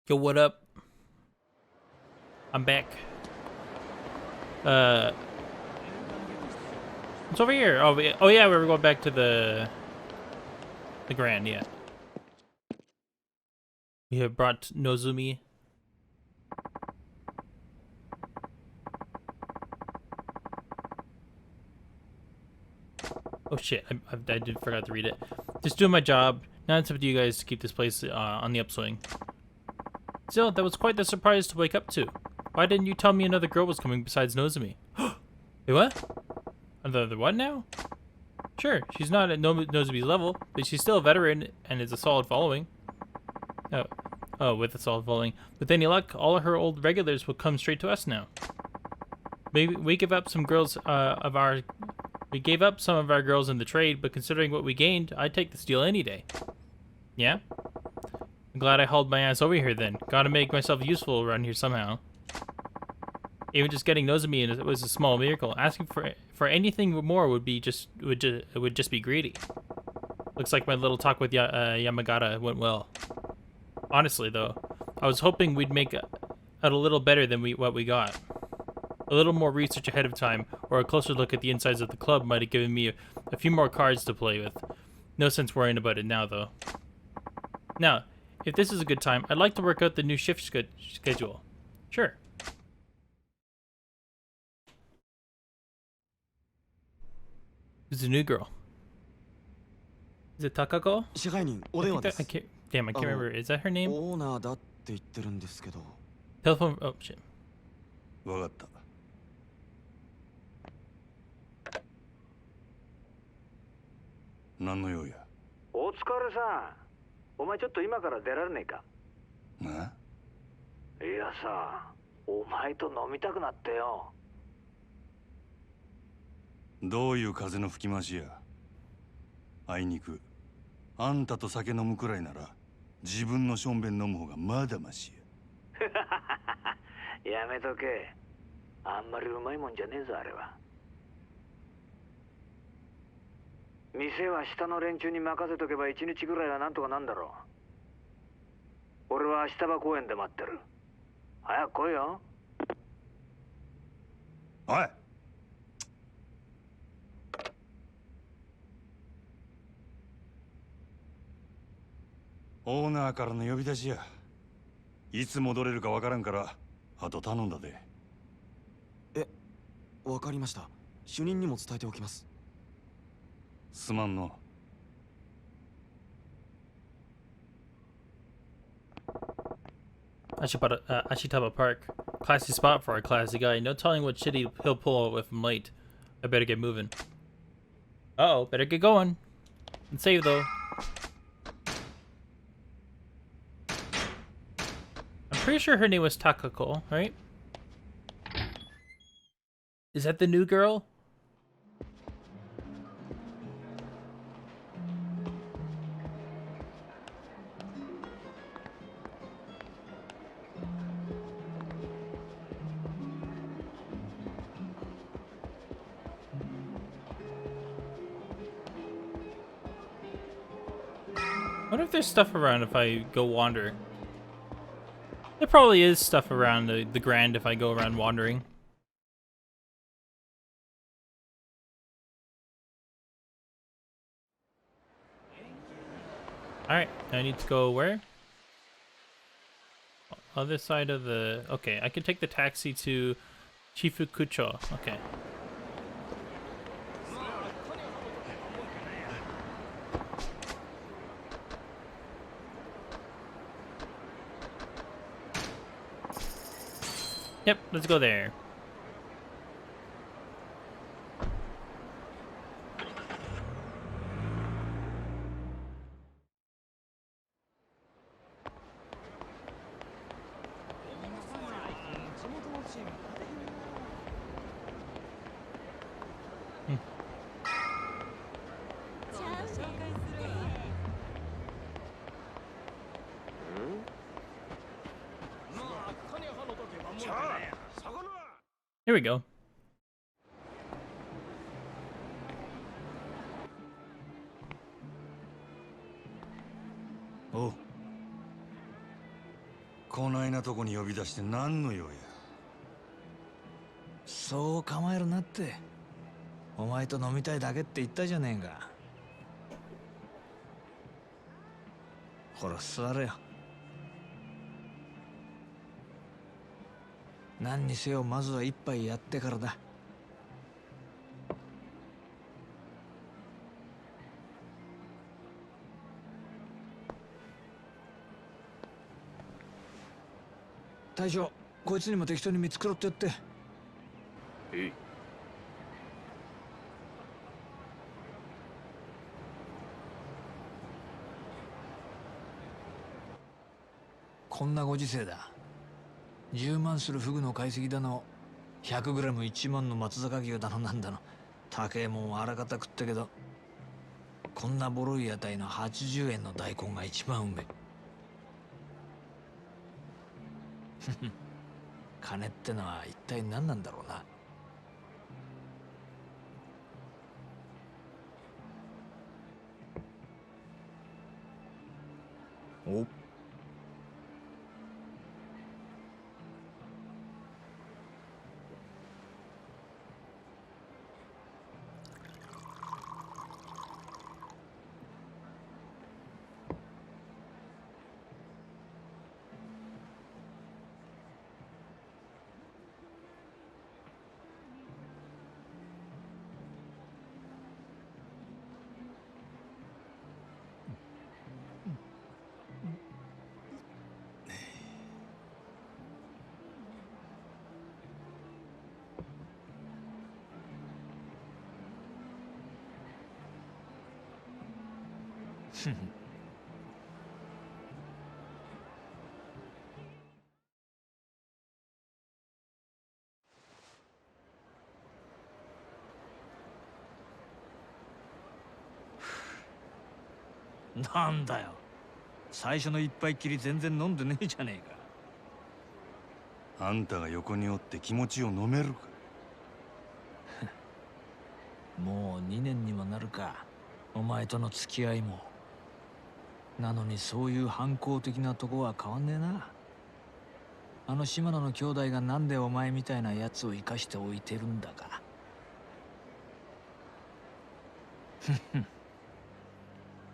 Yo, what up? I'm back. Uh, it's over here. Oh yeah, we were going back to the Grand. Yeah, we have brought Nozumi. Oh shit, I did forgot to read it. Just doing my job. Now it's up to you guys to keep this place on the upswing. Still, that was quite the surprise to wake up to. Why didn't you tell me another girl was coming besides Nozumi? Wait, what? The what now? Sure, she's not at Nozumi's level, but she's still a veteran and is a solid following. Oh, with a solid following. With any luck, all of her old regulars will come straight to us now. Maybe we give up some girls we gave up some of our girls in the trade, but considering what we gained, I'd take this deal any day. Yeah? I'm glad I hauled my ass over here then. Gotta make myself useful around here somehow. Even just getting Nozumi in was a small miracle. Asking for anything more would just be greedy. Looks like my little talk with Yamagata went well. Honestly, though, I was hoping we'd make out a little better than what we got. A little more research ahead of time, or a closer look at the insides of the club might have given me a few more cards to play with. No sense worrying about it now, though. Now, if this is a good time, I'd like to work out the new shift schedule. Sure. Who's the new girl? Is it Takako? I can't. Damn, I can't remember. Is that her name? Telephone. Oh shit. わかった。何の用や。お疲れさん。お前ちょっと今から出られねえか。な。いやさ、お前と飲みたくなってよ。どういう風の吹き回しや。あいにく、あんたと酒飲むくらいなら、自分のしょんべん飲む方がまだましや。やめとけ。あんまりうまいもんじゃねえぞあれは。店は下の連中に任せとけば一日ぐらいはなんとかなんだろう。俺は明日場公園で待ってる。早く来いよ。おい。オーナーからの呼び出しや。いつ戻れるかわからんから、あと頼んだで。わかりました。主任にも伝えておきます。すまんの。Ashitaba Park. Classy spot for a classy guy. No telling what shit he'll pull if I'm late. I better get moving. Uh-oh, better get going. And save, though. I'm pretty sure her name was Takako, right? Is that the new girl? I wonder if there's stuff around if I go wander. There probably is stuff around the Grand if I go around wandering. Alright, I need to go where? Other side of the... Okay, I can take the taxi to Chifukucho. Okay. Yep, let's go there. Here we go. こないなとこに呼び出して何の用や。そう構えるなって。お前と飲みたいだけって言ったじゃねえか。ほら座れよ。何にせよまずは一杯やってからだ。大将、こいつにも適当に見繕ってやって。いい。こんなご時世だ。10万するフグの解析だの、100グラム1万の松坂牛だのなんだの、高えもんはあらかた食ったけど、こんなボロい屋台の80円の大根が一番うめえ。金ってのは一体何なんだろうな。おっ、なんだよ、最初の一杯きり全然飲んでねえじゃねえか。あんたが横におって気持ちを飲めるか。もう2年にもなるか、お前との付き合いも。なのにそういう反抗的なとこは変わんねえな。あの島野の兄弟がなんでお前みたいなやつを生かしておいてるんだか。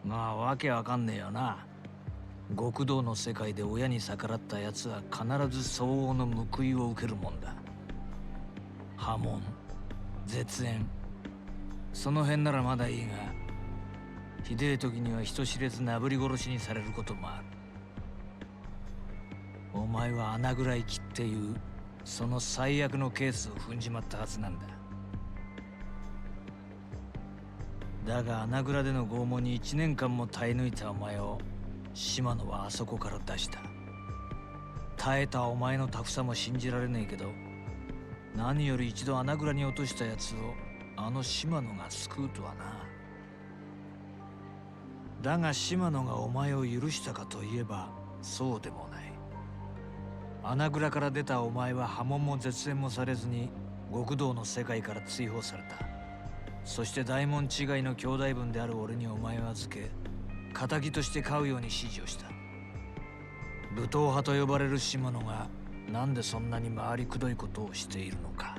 まあわけわかんねえよな。極道の世界で親に逆らったやつは必ず相応の報いを受けるもんだ。破門、絶縁、その辺ならまだいいが、ひでえ時には人知れずなぶり殺しにされることもある。お前は穴蔵行きっていうその最悪のケースを踏んじまったはずなんだ。だが穴蔵での拷問に1年間も耐え抜いたお前を島野はあそこから出した。耐えたお前のタフさも信じられねえけど、何より一度穴蔵に落としたやつをあの島野が救うとはな。だが島野がお前を許したかといえばそうでもない。穴蔵から出たお前は破門も絶縁もされずに極道の世界から追放された。そして大門違いの兄弟分である俺にお前を預け、仇として飼うように指示をした。武闘派と呼ばれる島野がなんでそんなに回りくどいことをしているのか。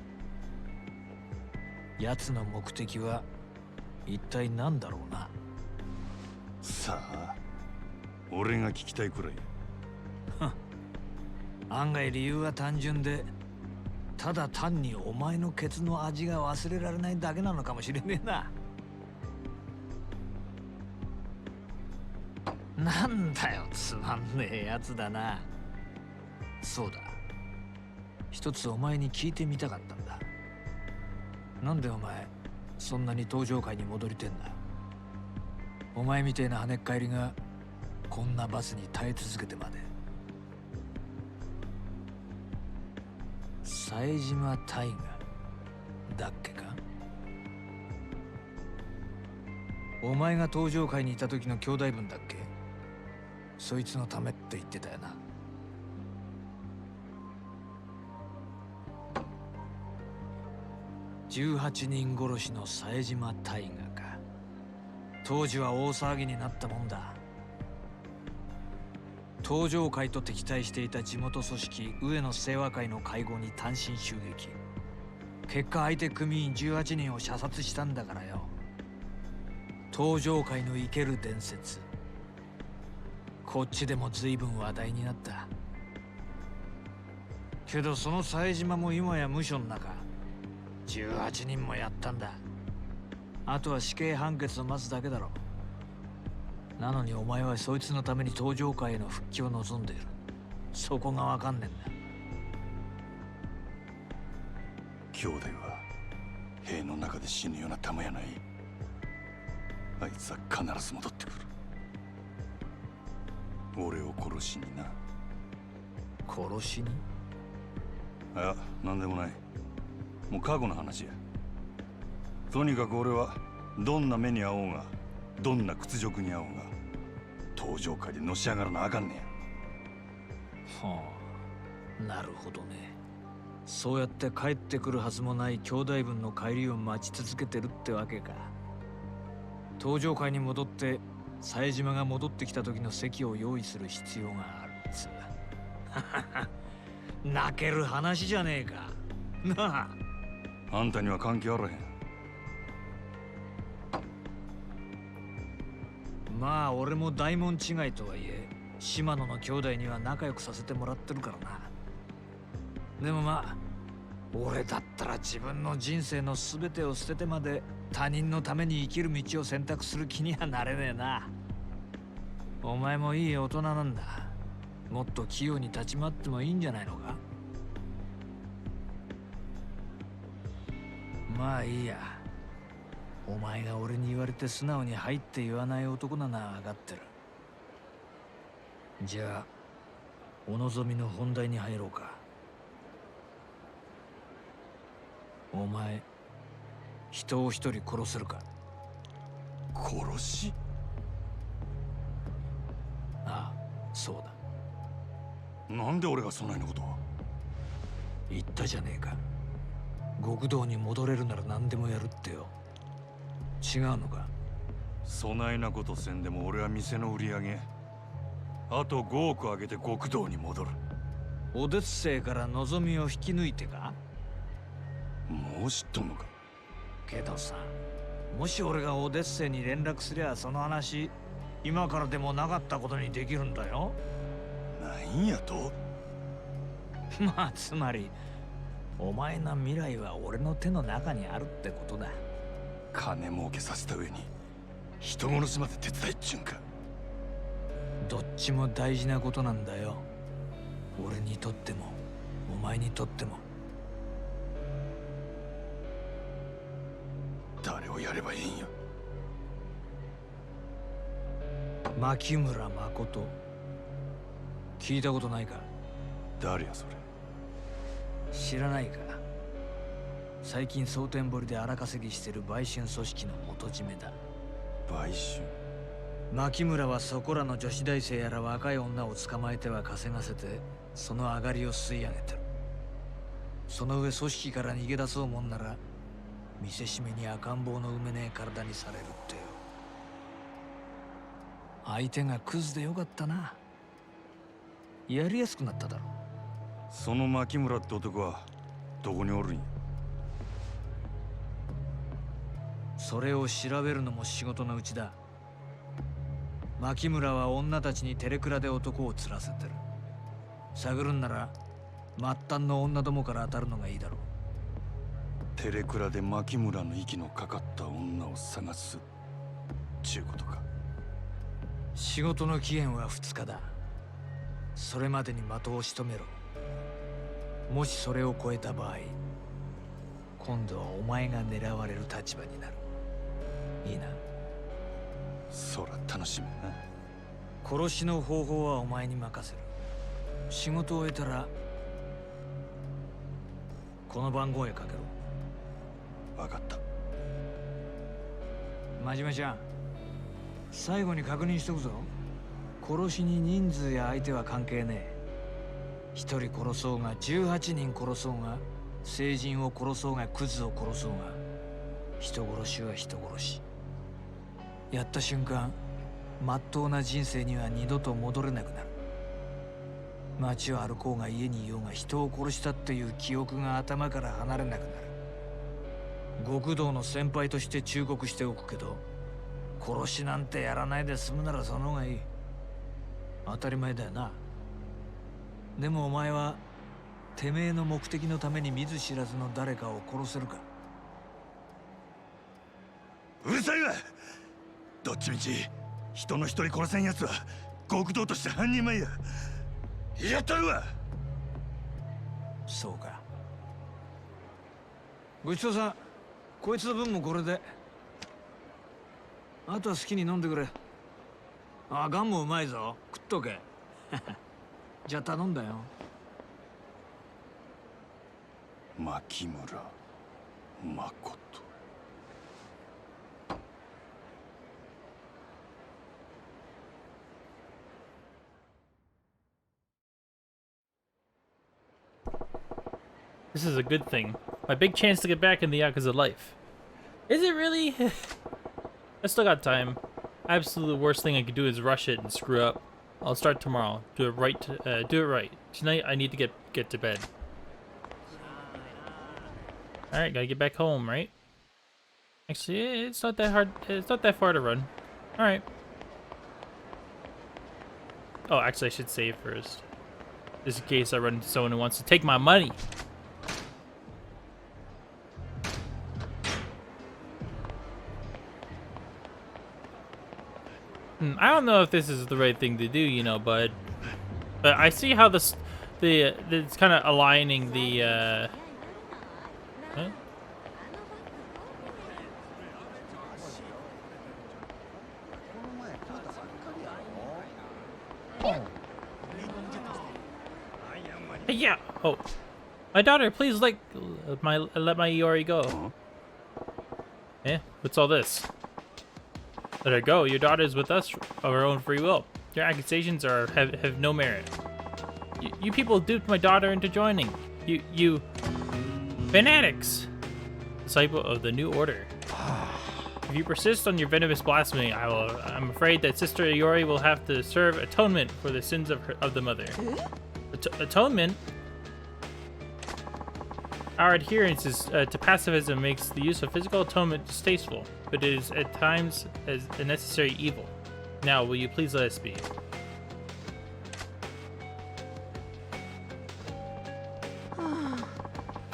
奴の目的は一体何だろうな。さあ、俺が聞きたいくらい。案外理由は単純で、ただ単にお前のケツの味が忘れられないだけなのかもしれねえな。なんだよ、つまんねえやつだな。そうだ、一つお前に聞いてみたかったんだ。なんでお前そんなに登場会に戻りてんだ。お前みてえな跳ねっ返りがこんな罰に耐え続けてまで。冴島大河だっけか。お前が登場会にいた時の兄弟分だっけ。そいつのためって言ってたよな。18人殺しの冴島大河か。当時は大騒ぎになったもんだ。東上会と敵対していた地元組織上野清和会の会合に単身襲撃。結果相手組員18人を射殺したんだからよ。東上会の生ける伝説、こっちでも随分話題になった。けどその冴島も今や無所の中。18人もやったんだ。あとは死刑判決を待つだけだろ。なのにお前はそいつのために東上会への復帰を望んでいる。そこがわかんねえんだ。兄弟は塀の中で死ぬような玉やない。あいつは必ず戻ってくる。俺を殺しにな。殺しに？いや、なんでもない。もう過去の話や。とにかく俺はどんな目に遭おうが、どんな屈辱に遭おうが、東上界でのし上がらなあかんねん。はあ、なるほどね。そうやって帰ってくるはずもない兄弟分の帰りを待ち続けてるってわけか。東上界に戻って冴島が戻ってきた時の席を用意する必要があるっつう。泣ける話じゃねえか。なあ。あんたには関係あらへん。まあ俺も大門違いとはいえ島野の兄弟には仲良くさせてもらってるからな。でもまあ俺だったら自分の人生の全てを捨ててまで他人のために生きる道を選択する気にはなれねえな。お前もいい大人なんだ。もっと器用に立ち回ってもいいんじゃないのか。まあいいや。お前が俺に言われて素直に入って言わない男なのは分かってる。じゃあお望みの本題に入ろうか。お前人を一人殺せるか？殺し？ああ、そうだ。なんで俺がそないなことを。言ったじゃねえか。極道に戻れるなら何でもやるってよ。違うのか？そないなことせんでも俺は店の売り上げあと5億上げて極道に戻る。オデッセイから望みを引き抜いてか？もう知っとんのか？けどさ、もし俺がオデッセイに連絡すりゃその話今からでもなかったことにできるんだよ。なんやと？まあつまりお前の未来は俺の手の中にあるってことだ。金儲けさせた上に人殺しまで手伝いっちゅうんか。どっちも大事なことなんだよ。俺にとってもお前にとっても。誰をやればいいんや？牧村誠、聞いたことないか？誰やそれ？知らないか？最近蒼天堀で荒稼ぎしてる売春組織の元締めだ。売春？牧村はそこらの女子大生やら若い女を捕まえては稼がせてその上がりを吸い上げてる。その上組織から逃げ出そうもんなら見せしめに赤ん坊の産めねえ体にされるってよ。相手がクズでよかったな。やりやすくなっただろ。その牧村って男はどこにおるんや？それを調べるのも仕事のうちだ。牧村は女たちにテレクラで男を釣らせてる。探るんなら末端の女どもから当たるのがいいだろう。テレクラで牧村の息のかかった女を探すちゅうことか。仕事の期限は2日だ。それまでに的を仕留めろ。もしそれを超えた場合、今度はお前が狙われる立場になる。いいな？そら楽しみやな。殺しの方法はお前に任せる。仕事を終えたらこの番号へかけろ。分かった。真島ちゃん、最後に確認しとくぞ。殺しに人数や相手は関係ねえ。一人殺そうが18人殺そうが成人を殺そうがクズを殺そうが人殺しは人殺し。やった瞬間まっとうな人生には二度と戻れなくなる。街を歩こうが家にいようが人を殺したっていう記憶が頭から離れなくなる。極道の先輩として忠告しておくけど、殺しなんてやらないで済むならその方がいい。当たり前だよな。でもお前はてめえの目的のために見ず知らずの誰かを殺せるか？うるさいわ。どっちみち人の一人殺せんやつは極道として半人前や。やったるわ。そうか。ごちそうさん。こいつの分もこれで。あとは好きに飲んでくれ。あ、ガンもうまいぞ。食っとけ。じゃあ頼んだよ。牧村誠。This is a good thing. My big chance to get back in the Yakuza life. Is it really? I still got time. Absolutely the worst thing I could do is rush it and screw up. I'll start tomorrow. Do it right. Do it right. Tonight I need to get to bed. All right, gotta get back home, right? Actually, it's not that hard. It's not that far to run. All right. Oh, actually, I should save first, just in case I run into someone who wants to take my money. I don't know if this is the right thing to do, you know, but I see how it's kind of aligning the. Huh? Hey, yeah. Oh, my daughter, please let my Iori go. Eh? What's all this? Let her go. Your daughter is with us of her own free will. Your accusations have no merit. You people duped my daughter into joining. You fanatics. Disciple of the New Order. If you persist on your venomous blasphemy, I'm afraid that Sister Iori will have to serve atonement for the sins of the mother. Atonement? Our adherence to pacifism makes the use of physical atonement distasteful, but it is at times a necessary evil. Now, will you please let us be?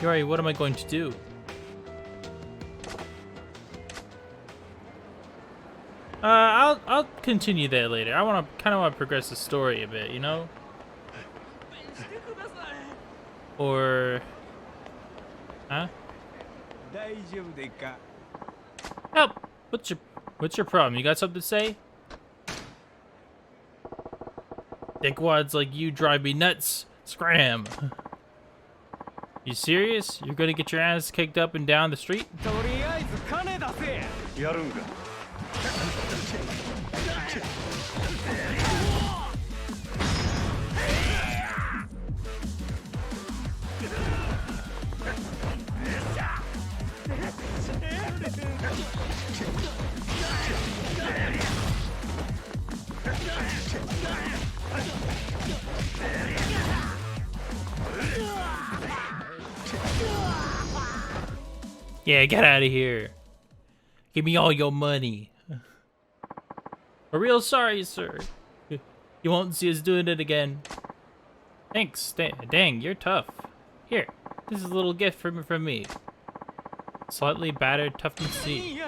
Yori, what am I going to do? I'll continue that later. I kind of want to progress the story a bit, you know? Or... Huh? Help! What's your problem? You got something to say? Dickwads like you drive me nuts. Scram. You serious? You're gonna get your ass kicked up and down the street? Yeah, get out of here. Give me all your money. We're real sorry, sir. You won't see us doing it again. Thanks. Dang, you're tough. Here, this is a little gift from me. Slightly battered, tough to see.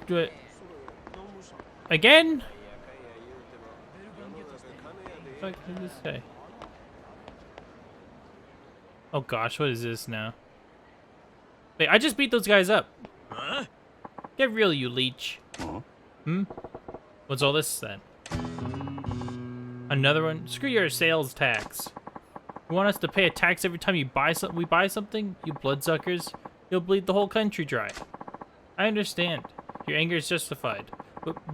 Do it again? What did this say? Oh gosh, what is this now? Wait, I just beat those guys up. Huh? Get real, you leech. Hmm? What's all this then? Another one? Screw your sales tax. You want us to pay a tax every time we buy something? You bloodsuckers. You'll bleed the whole country dry. I understand. Your anger is justified.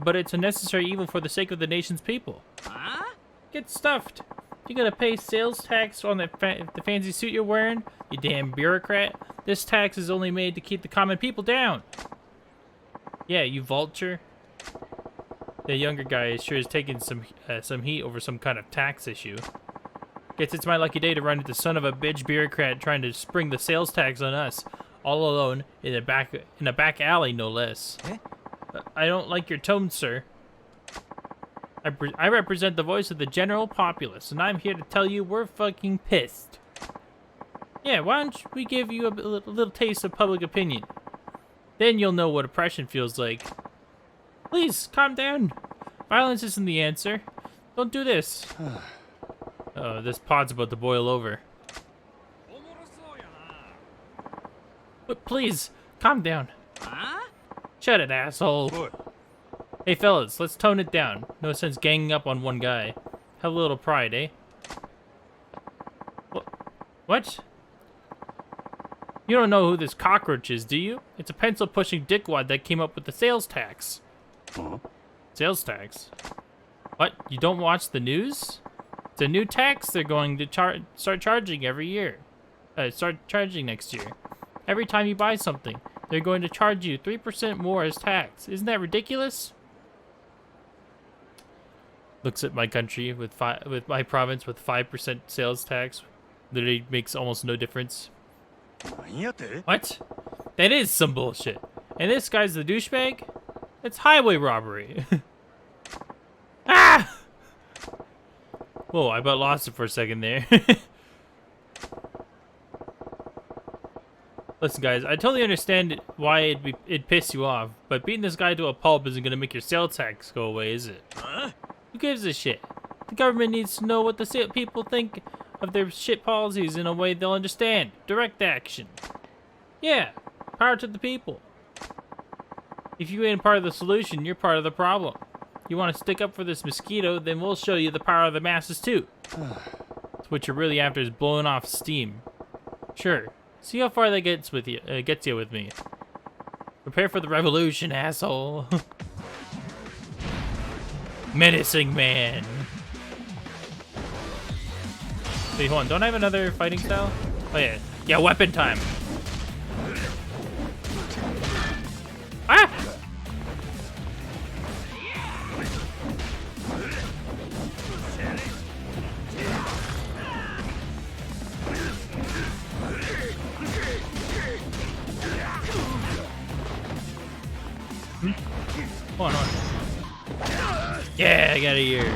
But it's a necessary evil for the sake of the nation's people. Huh? Get stuffed. You gotta pay sales tax on the fancy suit you're wearing? You damn bureaucrat. This tax is only made to keep the common people down. Yeah, you vulture. The younger guy sure is taking some heat over some kind of tax issue. Guess it's my lucky day to run into son of a bitch bureaucrat trying to spring the sales tax on us, all alone in a back alley, no less. Eh? I don't like your tone, sir. I represent the voice of the general populace, and I'm here to tell you we're fucking pissed. Yeah, why don't we give you a little taste of public opinion? Then you'll know what oppression feels like. Please, calm down. Violence isn't the answer. Don't do this. Oh, this pod's about to boil over. But please, calm down. Shut it, asshole. What? Hey, fellas, let's tone it down. No sense ganging up on one guy. Have a little pride, eh? What? You don't know who this cockroach is, do you? It's a pencil-pushing dickwad that came up with the sales tax. Huh? Sales tax? What? You don't watch the news? It's a new tax they're going to start charging every year. Start charging next year. Every time you buy something, they're going to charge you 3% more as tax. Isn't that ridiculous? Looks at my country with my province with 5% sales tax. Literally makes almost no difference. What? That is some bullshit. And this guy's the douchebag? It's highway robbery. Ah! Whoa, I about lost it for a second there. Listen, guys, I totally understand why it'd piss you off, but beating this guy to a pulp isn't gonna make your sales tax go away, is it? Who gives a shit? The government needs to know what the people think of their shit policies in a way they'll understand. Direct action. Yeah, power to the people. If you ain't part of the solution, you're part of the problem. You want to stick up for this mosquito, then we'll show you the power of the masses too. What you're really after is blowing off steam. Sure. See how far that gets you with me. Prepare for the revolution, asshole. Menacing man. Wait, hold on. Don't I have another fighting style? Oh yeah. Yeah, weapon time. Ah! Hold on. Yeah, I got a ear.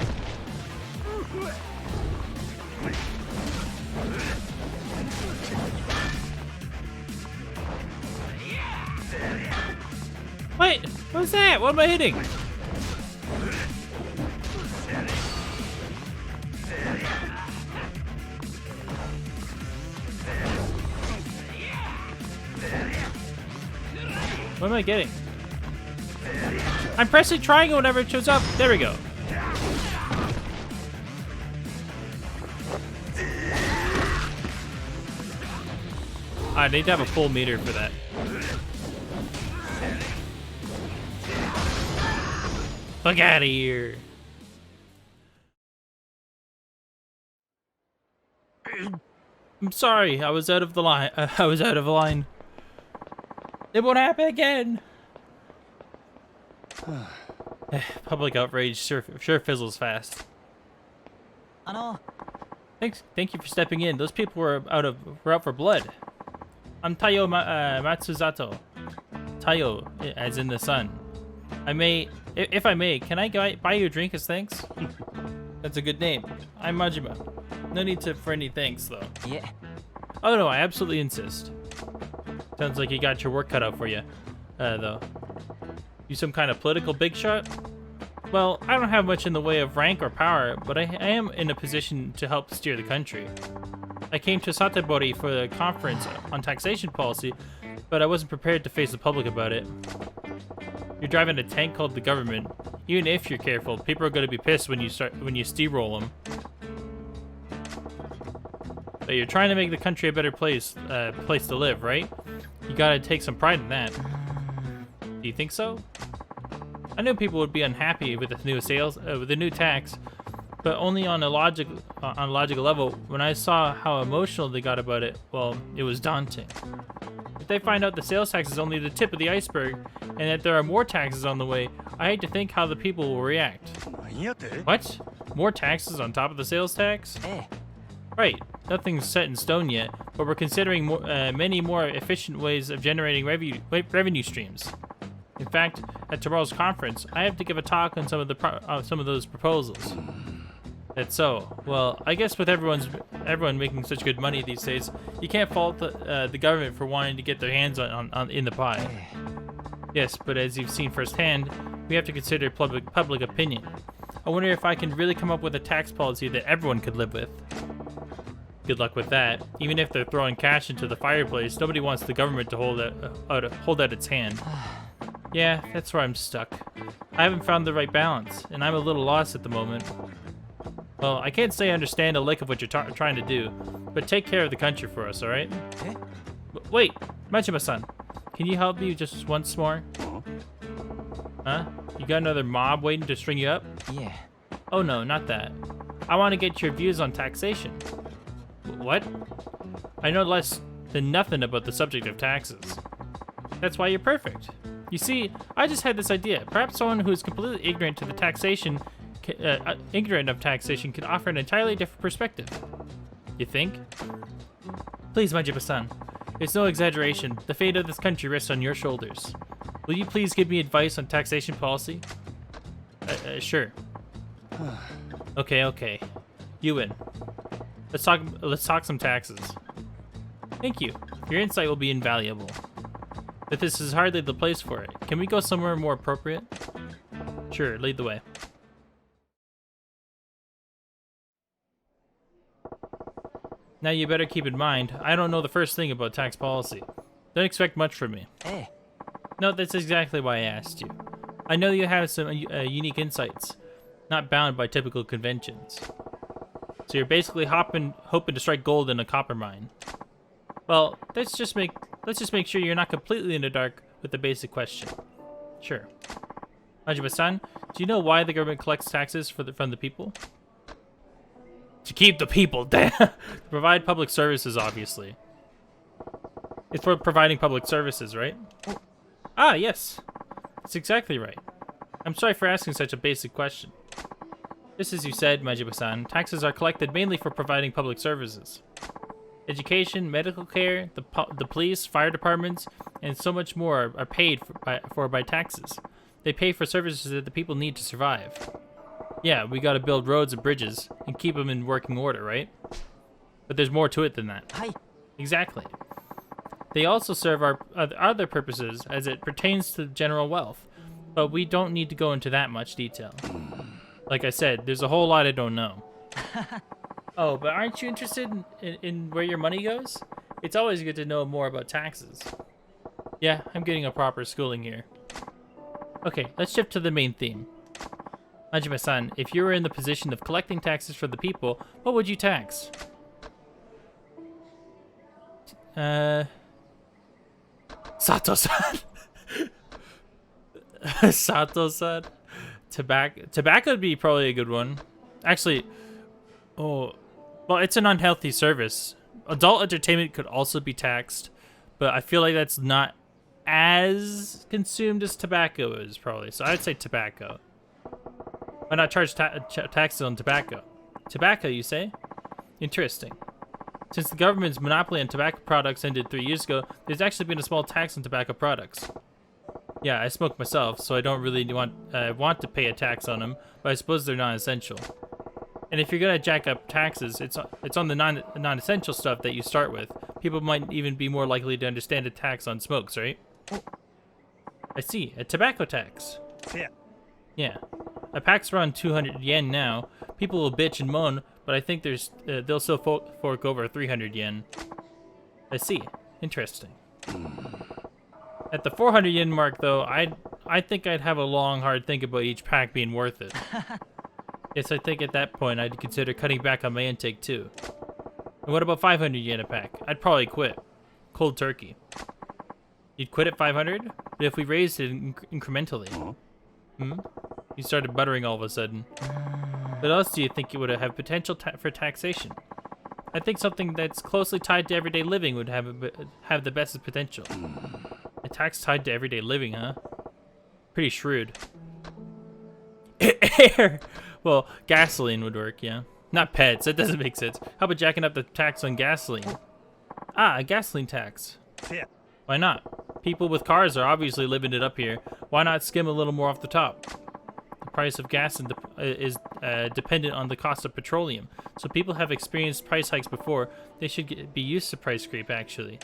Wait, what was that? What am I hitting? What am I getting? I'm pressing triangle whenever it shows up. There we go. I need to have a full meter for that. Fuck out of here. I'm sorry, I was out of the line. I was out of line. It won't happen again. Public outrage sure fizzles fast. Thank you for stepping in. Those people were out for blood. I'm Taiyo Matsuzato. Taiyo, as in the sun. If I may, can I buy you a drink as thanks? That's a good name. I'm Majima. No need for any thanks though. Yeah. Oh no, I absolutely insist. Sounds like you got your work cut out for you, though. You some kind of political big shot? Well, I don't have much in the way of rank or power, but I am in a position to help steer the country. I came to Satebori for the conference on taxation policy, but I wasn't prepared to face the public about it. You're driving a tank called the government. Even if you're careful, people are going to be pissed when you steamroll them. But you're trying to make the country a better place to live, right? You gotta take some pride in that. Do you think so? I knew people would be unhappy with the new tax, but only on a logical level. When I saw how emotional they got about it, well, it was daunting. If they find out the sales tax is only the tip of the iceberg, and that there are more taxes on the way, I hate to think how the people will react. なんやて What? More taxes on top of the sales tax? Right. Nothing's set in stone yet, but we're considering many more efficient ways of generating revenue streams. In fact, at tomorrow's conference, I have to give a talk on some of those proposals. That's so. Well, I guess with everyone making such good money these days, you can't fault the government for wanting to get their hands in the pie. Yes, but as you've seen firsthand, we have to consider public opinion. I wonder if I can really come up with a tax policy that everyone could live with. Good luck with that. Even if they're throwing cash into the fireplace, nobody wants the government to hold out its hand. Yeah, that's where I'm stuck. I haven't found the right balance, and I'm a little lost at the moment. Well, I can't say I understand a lick of what you're trying to do, but take care of the country for us, alright? Wait, Majima-san, can you help me just once more? Huh? You got another mob waiting to string you up? Yeah. Oh no, not that. I want to get your views on taxation. What? I know less than nothing about the subject of taxes. That's why you're perfect. You see, I just had this idea. Perhaps someone who is completely ignorant of taxation can offer an entirely different perspective. You think? Please, Majima-san. It's no exaggeration. The fate of this country rests on your shoulders. Will you please give me advice on taxation policy? Sure. Okay. You win. Let's talk some taxes. Thank you. Your insight will be invaluable. But this is hardly the place for it. Can we go somewhere more appropriate? Sure, lead the way. Now you better keep in mind, I don't know the first thing about tax policy. Don't expect much from me. No, that's exactly why I asked you. I know you have some unique insights, not bound by typical conventions. So you're basically hoping to strike gold in a copper mine. Well, let's just make sure you're not completely in the dark with the basic question. Sure. Majima-san, do you know why the government collects taxes from the people? To keep the people down. To provide public services, obviously. It's for providing public services, right? Ah, yes. That's exactly right. I'm sorry for asking such a basic question. Just as you said, Majima-san, taxes are collected mainly for providing public services. Education, medical care, the police, fire departments, and so much more are paid for by taxes. They pay for services that the people need to survive. Yeah, we gotta build roads and bridges and keep them in working order, right? But there's more to it than that. Exactly. They also serve our other purposes as it pertains to general wealth, but we don't need to go into that much detail. Like I said, there's a whole lot I don't know. Oh, but aren't you interested in where your money goes? It's always good to know more about taxes. Yeah, I'm getting a proper schooling here. Okay, let's shift to the main theme. Majima-san, if you were in the position of collecting taxes for the people, what would you tax? Sato-san. Sato-san. Tobacco would be probably a good one. Actually, well, it's an unhealthy service. Adult entertainment could also be taxed, but I feel like that's not as consumed as tobacco is, probably. So I'd say tobacco. Why not charge taxes on tobacco? Tobacco, you say? Interesting. Since the government's monopoly on tobacco products ended 3 years ago, there's actually been a small tax on tobacco products. Yeah, I smoke myself, so I don't really want to pay a tax on them, but I suppose they're non-essential. And if you're gonna jack up taxes, it's on the non-essential stuff that you start with. People might even be more likely to understand a tax on smokes, right? I see, a tobacco tax. Yeah. A pack's around 200 yen now. People will bitch and moan, but I think they'll still fork over 300 yen. I see. Interesting. At the 400 yen mark, though, I think I'd have a long, hard think about each pack being worth it. Yes, I think at that point I'd consider cutting back on my intake too. And what about 500 yen a pack? I'd probably quit. Cold turkey. You'd quit at 500? But if we raised it incrementally? You started buttering all of a sudden. What else do you think you would have potential for taxation? I think something that's closely tied to everyday living would have the best potential. A tax tied to everyday living, huh? Pretty shrewd. Air. Well, gasoline would work, yeah. Not pets. That doesn't make sense. How about jacking up the tax on gasoline? Ah, a gasoline tax. Yeah. Why not? People with cars are obviously living it up here. Why not skim a little more off the top? The price of gas is dependent on the cost of petroleum. So people have experienced price hikes before. They should be used to price creep, actually.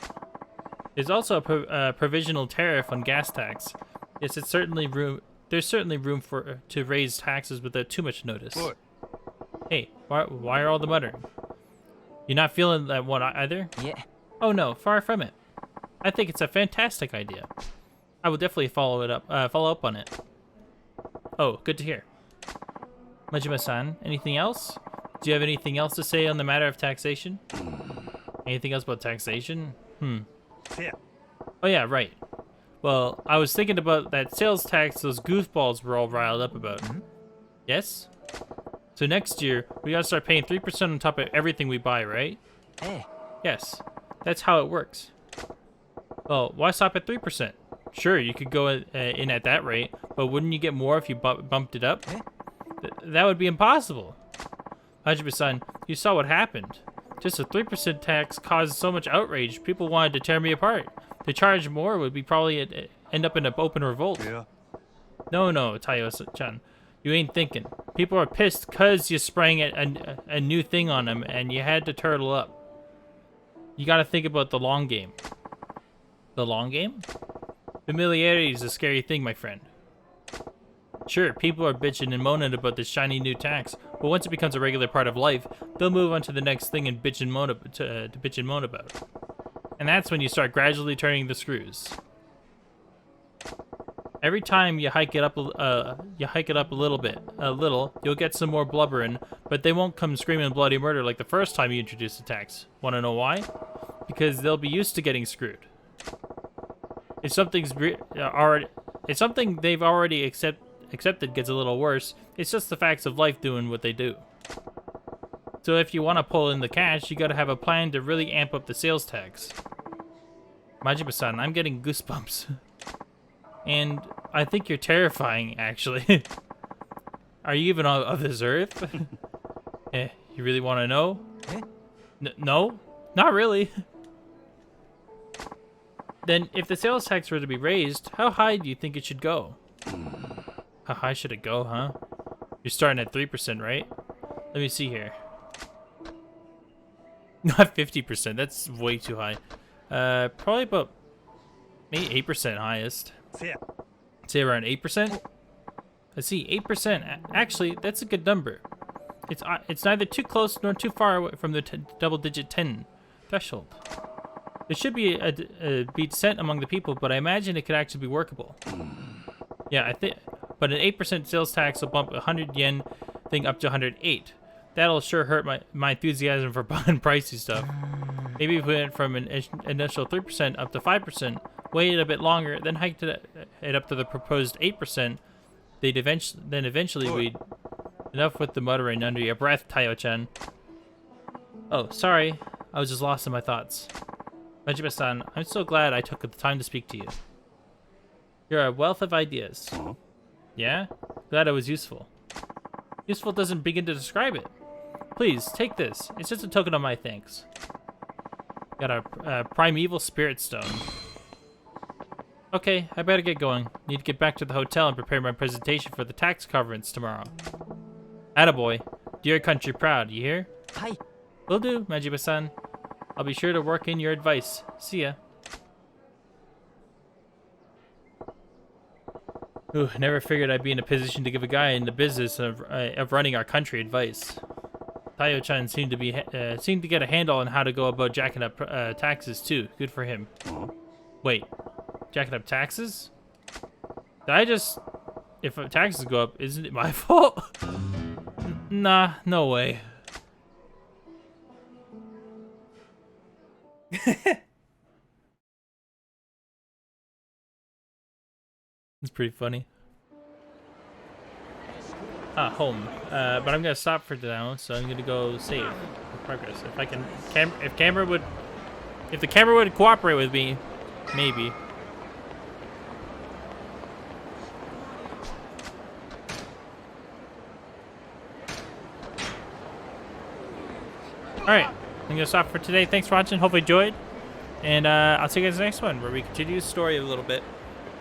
There's also a provisional tariff on gas tax. Yes, there's certainly room to raise taxes without too much notice. Boy. Hey, why are all the muttering? You're not feeling that one either? Yeah. Oh no, far from it. I think it's a fantastic idea. I will definitely follow up on it. Oh, good to hear. Majima-san, anything else? Do you have anything else to say on the matter of taxation? Anything else about taxation? Yeah. Oh yeah, right. Well, I was thinking about that sales tax those goofballs were all riled up about. Yes? So next year, we gotta start paying 3% on top of everything we buy, right? Hey. Yes. That's how it works. Well, why stop at 3%? Sure, you could go in at that rate, but wouldn't you get more if you bumped it up? That would be impossible. Majima-san, you saw what happened. Just a 3% tax caused so much outrage, people wanted to tear me apart. To charge more would be probably end up in an open revolt. Yeah. No, Tayo-chan. You ain't thinking. People are pissed because you sprang a new thing on them and you had to turtle up. You gotta think about the long game. The long game? Familiarity is a scary thing, my friend. Sure, people are bitching and moaning about this shiny new tax, but once it becomes a regular part of life, they'll move on to the next thing and bitch and moan about it. And that's when you start gradually turning the screws. Every time you hike it up a little, you'll get some more blubbering, but they won't come screaming bloody murder like the first time you introduce the tax. Want to know why? Because they'll be used to getting screwed. If something they've already accepted gets a little worse, it's just the facts of life doing what they do. So if you want to pull in the cash, you gotta have a plan to really amp up the sales tax. Majima-san, I'm getting goosebumps. And I think you're terrifying, actually. Are you even of this earth? You really want to know? No? Not really. Then, if the sales tax were to be raised, how high do you think it should go? How high should it go, huh? You're starting at 3%, right? Let me see here. Not 50%, that's way too high. Probably about maybe 8% highest. Yeah. Say around 8%? Let's see, 8%. Actually, that's a good number. It's neither too close nor too far away from the double-digit 10 threshold. There should be be dissent among the people, but I imagine it could actually be workable. Yeah, I think. But an 8% sales tax will bump 100 yen thing up to 108. That'll sure hurt my enthusiasm for buying pricey stuff. Maybe if we went from an initial 3% up to 5%, waited a bit longer, then hiked it up to the proposed 8%, eventually we'd... Enough with the muttering under your breath, Tayo-chan. Oh, sorry. I was just lost in my thoughts. Majima-san, I'm so glad I took the time to speak to you. You're a wealth of ideas. Yeah? Glad I was useful. Useful doesn't begin to describe it. Please, take this. It's just a token of my thanks. Got a primeval spirit stone. Okay, I better get going. Need to get back to the hotel and prepare my presentation for the tax conference tomorrow. Attaboy. Do your country proud, you hear? Hi. Will do, Majima-san. I'll be sure to work in your advice. See ya. Ooh, never figured I'd be in a position to give a guy in the business of running our country advice. Tayo-chan seemed to get a handle on how to go about jacking up taxes too. Good for him. Wait, jacking up taxes? If taxes go up, isn't it my fault? Nah, no way. It's pretty funny. Home. But I'm gonna stop for now, so I'm gonna go save progress. If I can, if the camera would cooperate with me, maybe. Alright, I'm going to stop for today. Thanks for watching. Hopefully you enjoyed. And I'll see you guys in the next one where we continue the story a little bit.